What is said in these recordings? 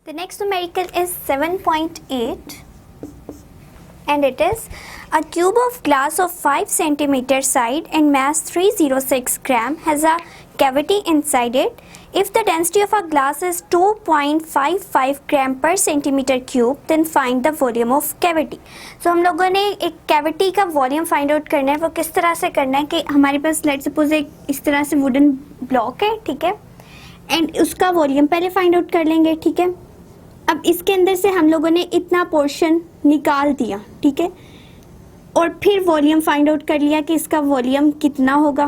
The next numerical is 7.8 and it is a cube of glass of 5 centimeter side and mass 306 gram has a cavity inside it. If the density of a glass is 2.55 gram per centimeter cube, then find the volume of cavity. So हम लोगों ने एक cavity का volume find out करना है. वो किस तरह से करना है कि हमारे पास let's suppose एक इस तरह से wooden block है, ठीक है, and उसका volume पहले find out कर लेंगे, ठीक है. अब इसके अंदर से हम लोगों ने इतना पोर्शन निकाल दिया, ठीक है, और फिर वॉल्यूम फाइंड आउट कर लिया कि इसका वॉल्यूम कितना होगा.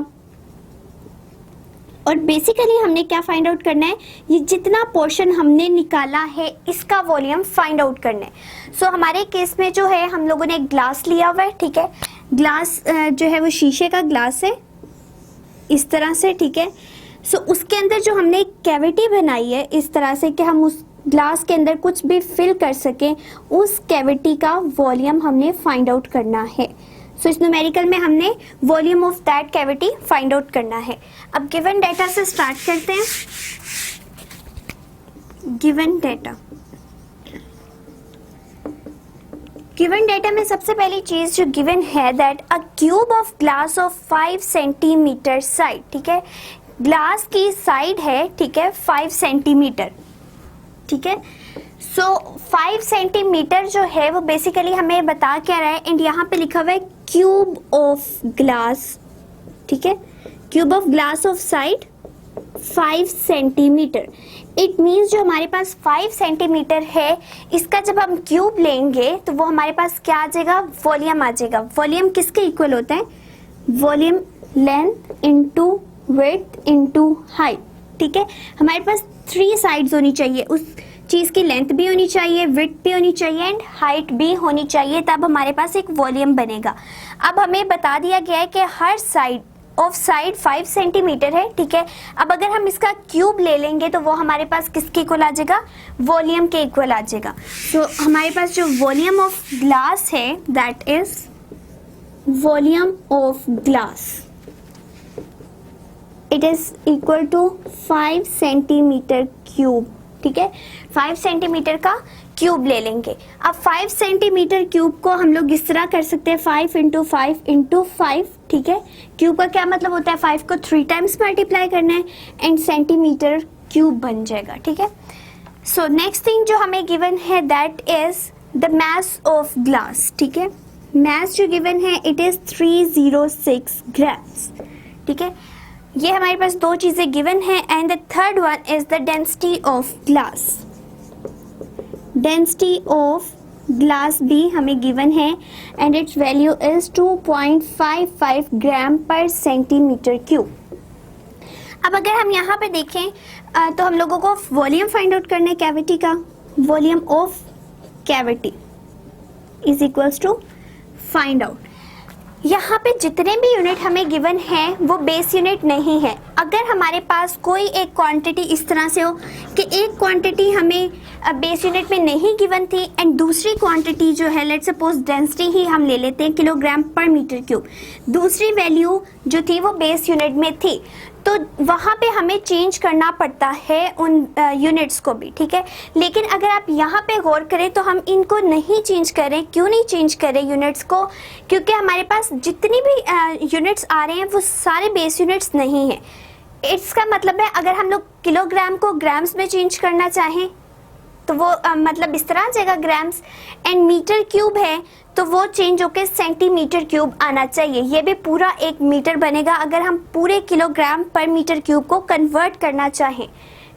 और बेसिकली हमने क्या फाइंड आउट करना है, ये जितना पोर्शन हमने निकाला है इसका वॉल्यूम फाइंड आउट करना है. सो हमारे केस में जो है हम लोगों ने एक ग्लास लिया हुआ है, ठीक है. ग्लास जो है वो शीशे का ग्लास है इस तरह से, ठीक है. सो उसके अंदर जो हमने एक कैविटी बनाई है इस तरह से कि हम उस ग्लास के अंदर कुछ भी फिल कर सकें, उस कैविटी का वॉल्यूम हमने फाइंड आउट करना है. सो इस न्यूमेरिकल में हमने volume of that cavity find out करना है. अब गिवन डेटा से स्टार्ट करते हैं. गिवन डेटा में सबसे पहली चीज जो गिवन है that a cube of glass of 5 centimetre side, ठीक है. ग्लास की साइड है, ठीक है, 5 सेंटीमीटर, ठीक है. सो 5 सेंटीमीटर जो है वो बेसिकली हमें बता क्या रहा है, एंड यहाँ पे लिखा हुआ है क्यूब ऑफ ग्लास, ठीक है. Cube of glass of side 5 centimetre. It means जो हमारे पास 5 सेंटीमीटर है इसका जब हम क्यूब लेंगे तो वो हमारे पास क्या आ जाएगा, वॉल्यूम आ जाएगा. वॉल्यूम किसके इक्वल होता है, volume length into width into height, ठीक है. हमारे पास 3 साइड्स होनी चाहिए, उस चीज की लेंथ भी होनी चाहिए, विड्थ भी होनी चाहिए एंड हाइट भी होनी चाहिए, तब हमारे पास एक वॉल्यूम बनेगा. अब हमें बता दिया गया है कि हर साइड ऑफ साइड 5 सेंटीमीटर है, ठीक है. अब अगर हम इसका क्यूब ले लेंगे तो वो हमारे पास किसके इक्वल आ जाएगा, वॉल्यूम के इक्वल आ जाएगा. तो हमारे पास जो वॉल्यूम ऑफ ग्लास है that is volume of glass, it is equal to 5 centimetre cube, ठीक है. 5 सेंटीमीटर का क्यूब ले लेंगे. अब 5 सेंटीमीटर क्यूब को हम लोग इस तरह कर सकते हैं 5 इंटू 5 इंटू 5, ठीक है. क्यूब का क्या मतलब होता है, 5 को 3 टाइम्स मल्टीप्लाई करना है एंड सेंटीमीटर क्यूब बन जाएगा, ठीक है. सो नेक्स्ट थिंग जो हमें गिवन है that is the mass of glass, ठीक है. मास जो गिवन है इट इज 306 ग्राम्स, ठीक है. ये हमारे पास 2 चीजें गिवन है and the third one is the density of glass. Density of glass भी हमें गिवन है एंड इट्स वैल्यू इज 2.55 ग्राम पर सेंटीमीटर क्यूब. अब अगर हम यहाँ पे देखें तो हम लोगों को वॉल्यूम फाइंड आउट करना है कैविटी का. Volume of cavity is equals to find out. यहाँ पे जितने भी यूनिट हमें गिवन है वो बेस यूनिट नहीं है. अगर हमारे पास कोई एक क्वांटिटी इस तरह से हो कि एक क्वांटिटी हमें बेस यूनिट में नहीं गिवन थी एंड दूसरी क्वांटिटी जो है लेट्स सपोज डेंसिटी ही हम ले लेते हैं किलोग्राम पर मीटर क्यूब, दूसरी वैल्यू जो थी वो बेस यूनिट में थी, तो वहाँ पे हमें चेंज करना पड़ता है उन यूनिट्स को भी, ठीक है. लेकिन अगर आप यहाँ पे गौर करें तो हम इनको नहीं चेंज करें. क्यों नहीं चेंज करें यूनिट्स को, क्योंकि हमारे पास जितनी भी यूनिट्स आ रहे हैं वो सारे बेस यूनिट्स नहीं हैं. इसका मतलब है अगर हम लोग किलोग्राम को ग्राम्स में चेंज करना चाहें तो वो मतलब इस तरह आ जाएगा ग्राम्स, एंड मीटर क्यूब है तो वो चेंज होकर सेंटीमीटर क्यूब आना चाहिए. ये भी पूरा 1 मीटर बनेगा अगर हम पूरे किलोग्राम पर मीटर क्यूब को कन्वर्ट करना चाहें,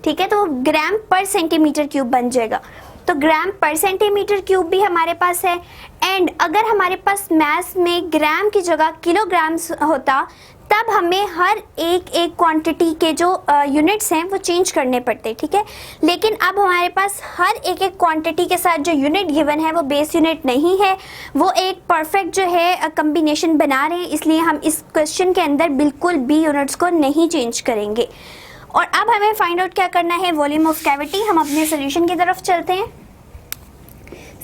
ठीक है. तो ग्राम पर सेंटीमीटर क्यूब बन जाएगा. तो ग्राम पर सेंटीमीटर क्यूब भी हमारे पास है एंड अगर हमारे पास मास में ग्राम की जगह किलोग्राम्स होता तब हमें हर एक क्वांटिटी के जो यूनिट्स हैं वो चेंज करने पड़ते, ठीक है. लेकिन अब हमारे पास हर एक क्वांटिटी के साथ जो यूनिट गिवन है वो बेस यूनिट नहीं है, वो एक परफेक्ट जो है कम्बिनेशन बना रहे हैं, इसलिए हम इस क्वेश्चन के अंदर बिल्कुल भी यूनिट्स को नहीं चेंज करेंगे. और अब हमें फाइंड आउट क्या करना है, वॉल्यूम ऑफ कैविटी. हम अपने सोल्यूशन की तरफ चलते हैं.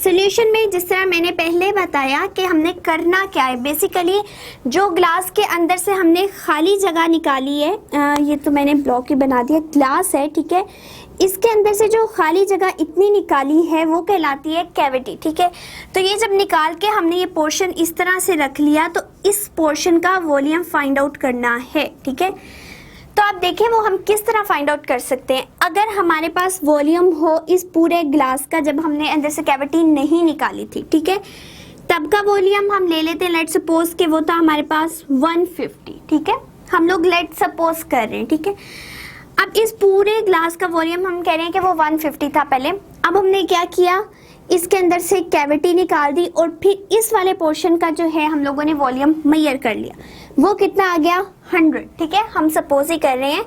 सोल्यूशन में जिस तरह मैंने पहले बताया कि हमने करना क्या है, बेसिकली जो ग्लास के अंदर से हमने खाली जगह निकाली है, ये तो मैंने ब्लॉक ही बना दिया, ग्लास है, ठीक है, इसके अंदर से जो खाली जगह इतनी निकाली है वो कहलाती है कैविटी, ठीक है। तो ये जब निकाल के हमने ये पोर्शन इस तरह से रख लिया तो इस पोर्शन का वॉल्यूम फाइंड आउट करना है, ठीक है। तो आप देखें वो हम किस तरह फाइंड आउट कर सकते हैं। अगर हमारे पास वॉल्यूम हो इस पूरे ग्लास का, जब हमने अंदर से कैविटी नहीं निकाली थी, ठीक है, तब का वॉल्यूम हम ले लेते हैं, लेट सपोज कि वो था हमारे पास 150, ठीक है, हम लोग लेट सपोज कर रहे हैं, ठीक है। अब इस पूरे ग्लास का वॉल्यूम हम कह रहे हैं कि वो 150 था पहले। अब हमने क्या किया, इसके अंदर से कैविटी निकाल दी और फिर इस वाले पोर्शन का जो है हम लोगों ने वॉल्यूम मेजर कर लिया, वो कितना आ गया 100, ठीक है, हम सपोज ही कर रहे हैं।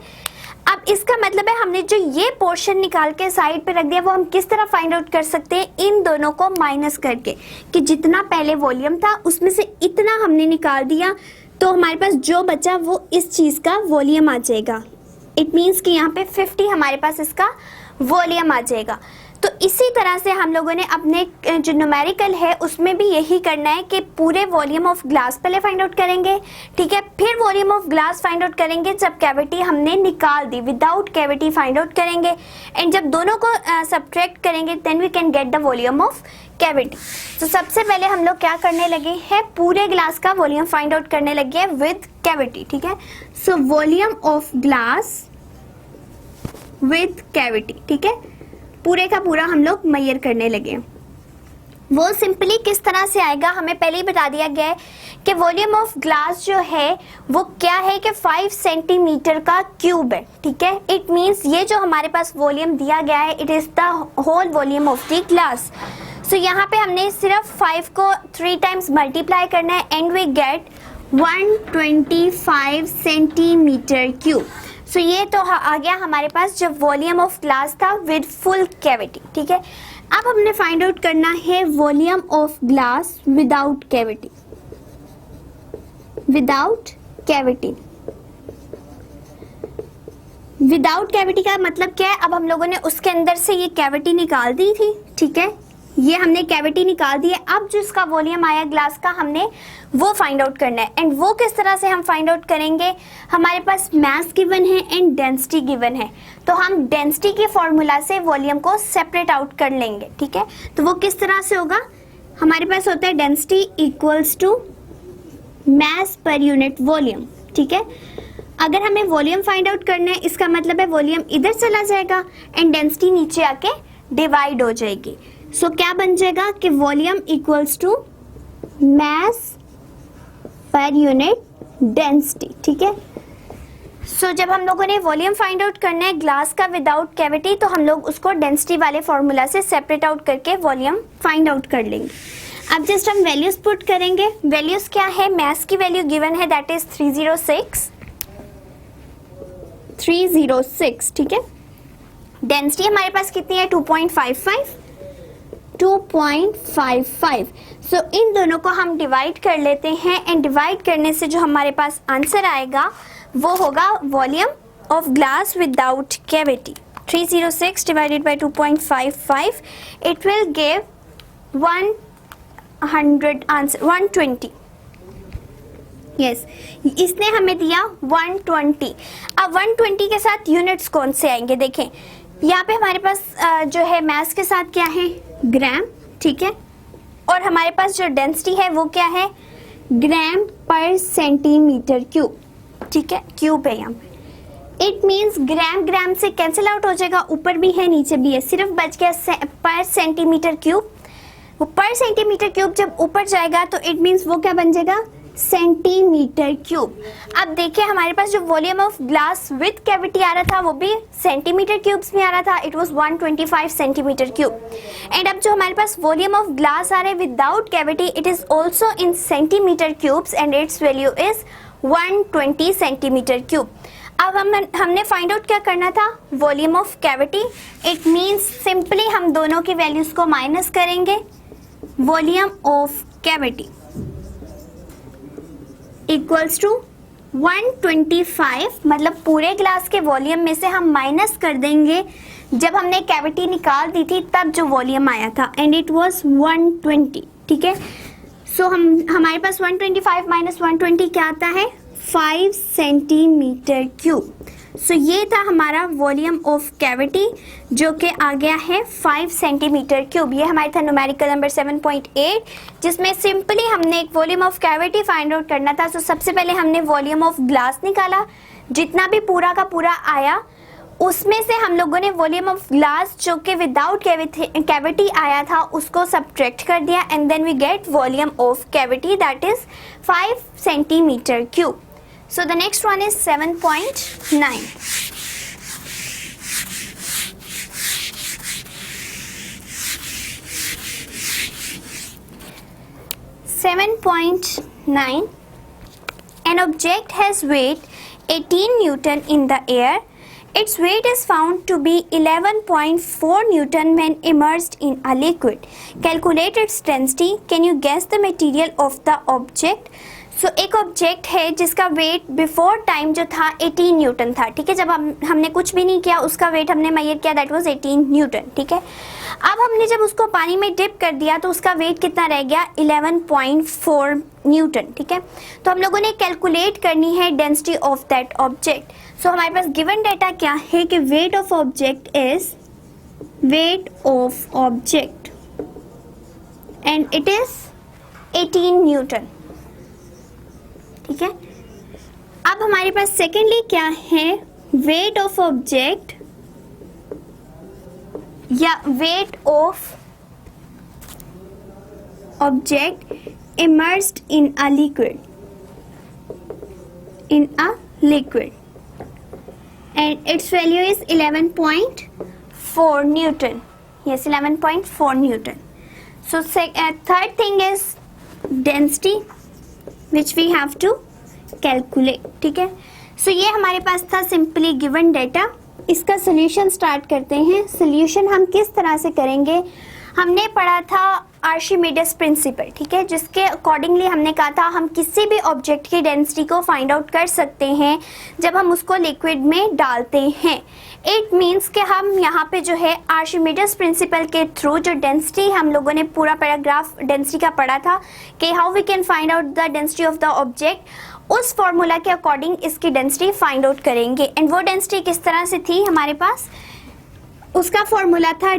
अब इसका मतलब है हमने जो ये पोर्शन निकाल के साइड पे रख दिया वो हम किस तरह फाइंड आउट कर सकते हैं, इन दोनों को माइनस करके, कि जितना पहले वॉल्यूम था उसमें से इतना हमने निकाल दिया तो हमारे पास जो बचा वो इस चीज का वॉल्यूम आ जाएगा। इट मीन्स कि यहाँ पे 50 हमारे पास इसका वॉल्यूम आ जाएगा। तो इसी तरह से हम लोगों ने अपने जो न्यूमेरिकल है उसमें भी यही करना है कि पूरे वॉल्यूम ऑफ ग्लास पहले फाइंड आउट करेंगे, ठीक है, फिर volume of glass find out करेंगे जब कैविटी हमने निकाल दी, विदाउट कैविटी फाइंड आउट करेंगे, एंड जब दोनों को सब्ट्रैक्ट करेंगे then we can get the volume of cavity. तो सबसे पहले हम लोग क्या करने लगे हैं, पूरे ग्लास का वॉल्यूम फाइंड आउट करने लगे हैं विद कैविटी, ठीक है। So volume of glass with cavity, ठीक है, पूरे का पूरा हम लोग मेजर करने लगे। वो सिंपली किस तरह से आएगा, हमें पहले ही बता दिया गया है कि वॉल्यूम ऑफ ग्लास जो है वो क्या है कि 5 सेंटीमीटर का क्यूब है, ठीक है। इट मींस ये जो हमारे पास वॉल्यूम दिया गया है it is the whole volume of the glass. So यहाँ पे हमने सिर्फ 5 को 3 टाइम्स मल्टीप्लाई करना है and we get 125 centimetre cube. So ये तो आ गया हमारे पास जब वॉल्यूम ऑफ ग्लास था विद फुल कैविटी, ठीक है। अब हमने फाइंड आउट करना है volume of glass without cavity, without cavity. Without cavity का मतलब क्या है, अब हम लोगों ने उसके अंदर से ये कैविटी निकाल दी थी, ठीक है, ये हमने कैविटी निकाल दी है। अब जो इसका वॉल्यूम आया ग्लास का हमने वो फाइंड आउट करना है, एंड वो किस तरह से हम फाइंड आउट करेंगे, हमारे पास मास गिवन है एंड डेंसिटी गिवन है, तो हम डेंसिटी के फॉर्मूला से वॉल्यूम को सेपरेट आउट कर लेंगे, ठीक है। तो वो किस तरह से होगा, हमारे पास होता है density equals to mass per unit volume, ठीक है। अगर हमें वॉल्यूम फाइंड आउट करना है इसका मतलब है वॉल्यूम इधर चला जाएगा एंड डेंसिटी नीचे आके डिवाइड हो जाएगी। सो क्या बन जाएगा कि volume equals to mass per unit density, ठीक है। सो जब हम लोगों ने वॉल्यूम फाइंड आउट करना है ग्लास का विदाउट कैविटी तो हम लोग उसको डेंसिटी वाले फॉर्मूला से सेपरेट आउट करके वॉल्यूम फाइंड आउट कर लेंगे। अब जस्ट हम वैल्यूज पुट करेंगे। वैल्यूज क्या है, मास की वैल्यू गिवन है दैट इज 306, ठीक है। डेंसिटी हमारे पास कितनी है 2.55। सो इन दोनों को हम डिवाइड कर लेते हैं एंड डिवाइड करने से जो हमारे पास आंसर आएगा वो होगा volume of glass without cavity. 306 divided by 2.55 it will give 100 answer 120। Yes, इसने हमें दिया 120। अब 120 के साथ यूनिट्स कौन से आएंगे, देखें यहाँ पे हमारे पास जो है मास के साथ क्या है ग्राम, ठीक है, और हमारे पास जो डेंसिटी है वो क्या है ग्राम पर सेंटीमीटर क्यूब, ठीक है, क्यूब है यहाँ पे। इट मींस ग्राम ग्राम से कैंसिल आउट हो जाएगा, ऊपर भी है नीचे भी है, सिर्फ बच गया पर सेंटीमीटर क्यूब। वो पर सेंटीमीटर क्यूब जब ऊपर जाएगा तो इट मींस वो क्या बन जाएगा सेंटीमीटर क्यूब। अब देखिए हमारे पास जो volume of glass with cavity आ रहा था वो भी सेंटीमीटर क्यूब्स में आ रहा था, it was 125 centimetre cube. And अब जो हमारे पास वॉल्यूम ऑफ ग्लास आ रहा है without cavity it is also in centimetre cubes and its value is 120 centimetre cube. अब हमने फाइंड आउट क्या करना था volume of cavity. It means simply हम दोनों की वैल्यूज को माइनस करेंगे। Volume of cavity equals to 125, मतलब पूरे ग्लास के वॉल्यूम में से हम माइनस कर देंगे जब हमने कैविटी निकाल दी थी तब जो वॉल्यूम आया था, एंड इट वाज 120, ठीक है। सो हमारे पास 125 माइनस 120 क्या आता है, 5 सेंटीमीटर क्यूब। सो ये था हमारा वॉल्यूम ऑफ कैविटी जो कि आ गया है 5 सेंटीमीटर क्यूब। ये हमारे था न्यूमेरिकल नंबर 7.8, जिसमें सिंपली हमने एक volume of cavity find out करना था। सो सबसे पहले हमने वॉल्यूम ऑफ ग्लास निकाला, जितना भी पूरा का पूरा आया उसमें से हम लोगों ने वॉल्यूम ऑफ ग्लास जो कि विदाउट कैविटी आया था उसको सब्ट्रैक्ट कर दिया, and then we get volume of cavity that is 5 centimetre cube. So the next one is 7.9. An object has weight 18 Newton in the air. Its weight is found to be 11.4 Newton when immersed in a liquid. Calculate its density. Can you guess the material of the object? सो एक object है जिसका wait before time जो था 18 Newton था, ठीक है। जब हमने कुछ भी नहीं किया उसका वेट हमने मेजर किया, दैट वाज 18 न्यूटन, ठीक है। अब हमने जब उसको पानी में डिप कर दिया तो उसका वेट कितना रह गया, 11.4 न्यूटन, ठीक है। तो हम लोगों ने कैलकुलेट करनी है डेंसिटी ऑफ दैट ऑब्जेक्ट। सो हमारे पास गिवन डेटा क्या है कि wait of object is wait of object and it is 18 Newton, ठीक है। अब हमारे पास सेकेंडली क्या है, वेट ऑफ ऑब्जेक्ट या wait of object immersed in a liquid, and its value is 11.4 Newton. Yes, 11.4 Newton. So third thing is density which we have to calculate, ठीक है। सो ये हमारे पास था सिंपली गिवन डेटा। इसका solution start करते हैं। Solution हम किस तरह से करेंगे, हमने पढ़ा था आर्शिमिडीज प्रिंसिपल, ठीक है, जिसके अकॉर्डिंगली हमने कहा था हम किसी भी ऑब्जेक्ट की डेंसिटी को फाइंड आउट कर सकते हैं जब हम उसको लिक्विड में डालते हैं। इट मीन्स कि हम यहाँ पे जो है आर्शिमिडीज प्रिंसिपल के थ्रू जो डेंसिटी हम लोगों ने पूरा पैराग्राफ डेंसिटी का पढ़ा था कि how we can find out the density of the object, उस फॉर्मूला के अकॉर्डिंग इसकी डेंसिटी फाइंड आउट करेंगे। एंड वो डेंसिटी किस तरह से थी हमारे पास, उसका फॉर्मूला था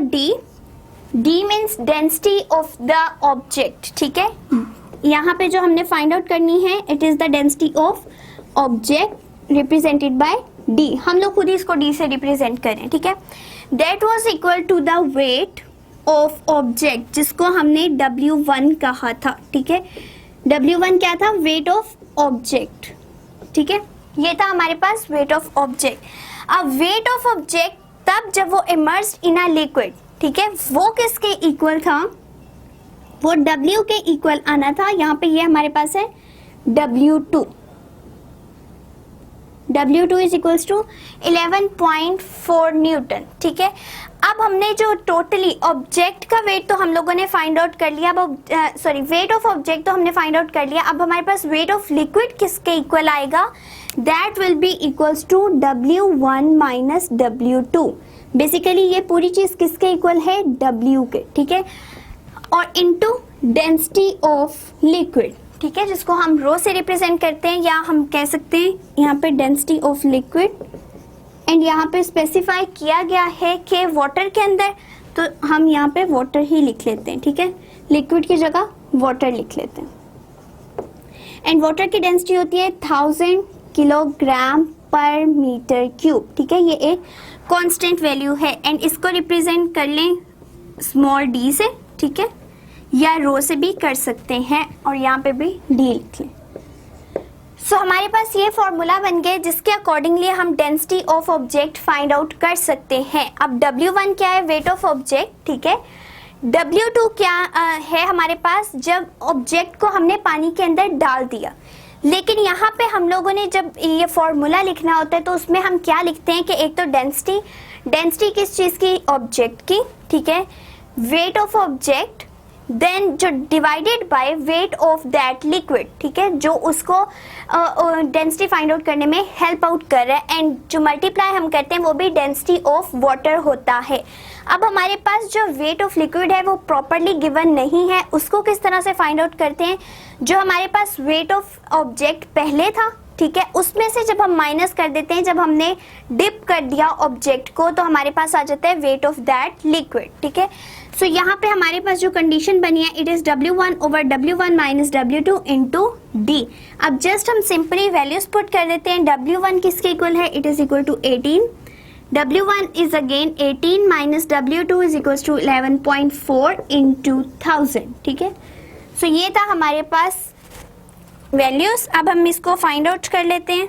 D means density of the object, ठीक है। यहाँ पे जो हमने फाइंड आउट करनी है it is the density of object represented by D. हम लोग खुद ही इसको डी से रिप्रेजेंट करें, ठीक है। That was equal to the weight of object, जिसको हमने W1 कहा था, ठीक है। W1 क्या था, वेट ऑफ ऑब्जेक्ट, ठीक है। ये था हमारे पास वेट ऑफ ऑब्जेक्ट। अब वेट ऑफ ऑब्जेक्ट तब जब वो इमर्स्ड इन अ लिक्विड, ठीक है, वो किसके इक्वल था, वो W के इक्वल आना था। यहाँ पे ये हमारे पास है W2 is equals to 11.4 Newton, ठीक है। अब हमने जो टोटली ऑब्जेक्ट का वेट तो हम लोगों ने फाइंड आउट कर लिया, वेट ऑफ ऑब्जेक्ट तो हमने फाइंड आउट कर लिया। अब हमारे पास वेट ऑफ लिक्विड किसके इक्वल आएगा, that will be equals to W1 minus W2। Basically ये पूरी चीज किसके इक्वल है, W के, ठीक है, और इनटू डेंसिटी ऑफ लिक्विड, ठीक है, जिसको हम रो से रिप्रेजेंट करते हैं, या हम कह सकते हैं यहाँ पे डेंसिटी ऑफ लिक्विड। एंड यहाँ पे स्पेसिफाई किया गया है कि वाटर के अंदर, तो हम यहाँ पे वाटर ही लिख लेते हैं, ठीक है, लिक्विड की जगह वाटर लिख लेते हैं। एंड वाटर की डेंसिटी होती है 1000 किलोग्राम पर मीटर क्यूब, ठीक है। ये एक कांस्टेंट वैल्यू है एंड इसको रिप्रेजेंट कर लें स्मॉल डी से, ठीक है, या रो से भी कर सकते हैं और यहाँ पे भी डी लिख लें। सो हमारे पास ये फॉर्मूला बन गए जिसके अकॉर्डिंगली हम density of object find out कर सकते हैं। अब W1 क्या है, वेट ऑफ ऑब्जेक्ट, ठीक है। W2 क्या है हमारे पास, जब ऑब्जेक्ट को हमने पानी के अंदर डाल दिया। लेकिन यहाँ पे हम लोगों ने जब ये फॉर्मूला लिखना होता है तो उसमें हम क्या लिखते हैं कि एक तो डेंसिटी किस चीज़ की, ऑब्जेक्ट की, ठीक है, वेट ऑफ ऑब्जेक्ट देन जो divided by weight of that liquid, ठीक है, जो उसको डेंसिटी फाइंड आउट करने में हेल्प आउट कर रहा है, एंड जो मल्टीप्लाई हम करते हैं वो भी डेंसिटी ऑफ वाटर होता है। अब हमारे पास जो वेट ऑफ लिक्विड है वो प्रॉपरली गिवन नहीं है, उसको किस तरह से फाइंड आउट करते हैं, जो हमारे पास वेट ऑफ ऑब्जेक्ट पहले था, ठीक है, उसमें से जब हम माइनस कर देते हैं, जब हमने डिप कर दिया ऑब्जेक्ट को, तो हमारे पास आ जाता है वेट ऑफ दैट लिक्विड, ठीक है। सो यहाँ पे हमारे पास जो कंडीशन बनी है, it is W1 over W1 minus W2 into D. अब जस्ट हम सिंपली वैल्यूज पुट कर देते हैं। W1 किसके इक्वल है, it is equal to 18, W1 is again 18 minus W2 is equal to 11.4 into 1000, ठीक है। सो ये था हमारे पास वैल्यूज। अब हम इसको फाइंड आउट कर लेते हैं।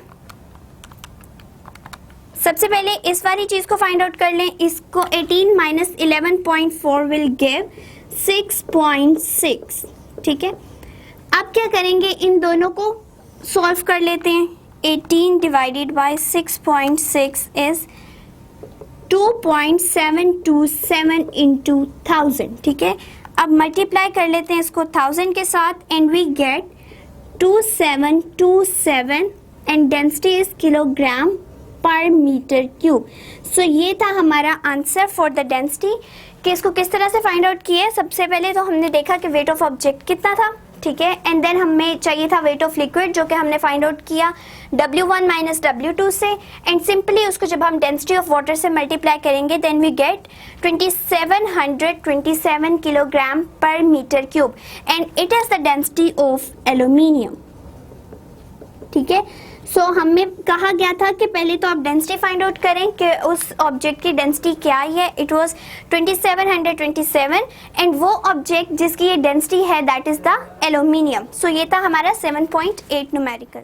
सबसे पहले इस वाली चीज को फाइंड आउट कर लें। इसको 18 माइनस 11.4 विल गिव 6.6, ठीक है। अब क्या करेंगे, इन दोनों को सॉल्व कर लेते हैं। 18 डिवाइडेड बाय 6.6 इज 2.727 इंटू 1000, ठीक है। अब मल्टीप्लाई कर लेते हैं इसको 1000 के साथ, and we get 2727 and density is kilogram per metre cube. So ये था हमारा आंसर फॉर द डेंसिटी। कि इसको किस तरह से फाइंड आउट किया है, सबसे पहले तो हमने देखा कि वेट ऑफ ऑब्जेक्ट कितना था, ठीक है, एंड देन हमें चाहिए था वेट ऑफ लिक्विड, जो कि हमने फाइंड आउट किया W1 माइनस W2 से, एंड सिंपली उसको जब हम डेंसिटी ऑफ वाटर से मल्टीप्लाई करेंगे, then we get 2727 kilogram per metre cube, and it is the density of aluminium, ठीक है। सो हमें कहा गया था कि पहले तो आप डेंसिटी फाइंड आउट करें कि उस ऑब्जेक्ट की डेंसिटी क्या है। इट वाज 2727, एंड वो ऑब्जेक्ट जिसकी ये डेंसिटी है दैट इज द एल्यूमिनियम। सो ये था हमारा 7.8 न्यूमेरिकल।